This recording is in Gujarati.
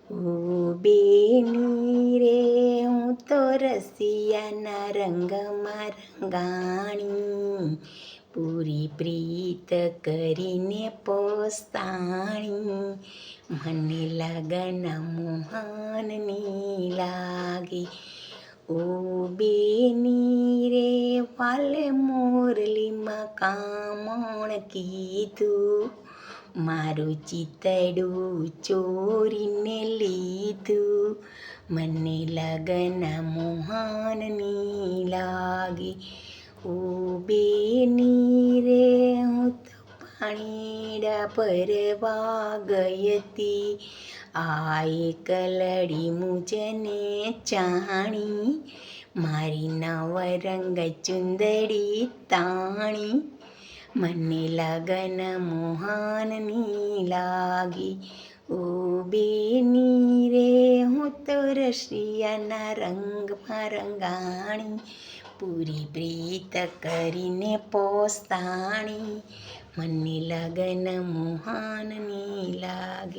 ઓ બેની રે હું તો રસિયાના રંગમાં રંગાણી, પૂરી પ્રીત કરીને પોસ્તાણી, મને લગન મોહનની લાગી. ઓ બેની રે વાલે મોરલીમાં કામણ કીધું, મારું ચિતડું ચોરીને લીધું, મને લગન મોહનની લાગી. ઓ બેની રે હું તો પાણીડા ભરવા ગઈ હતી, આ એકલડી મુજને ચાણી, મારી નવરંગ ચુંદડી તાણી, મને લગન મોહનની લાગી. ઓ બેની રે હું તો રસિયાના રંગમાં રંગાણી, પૂરી પ્રીત કરીને પોસ્તાણી, મને લગન મોહનની લાગી.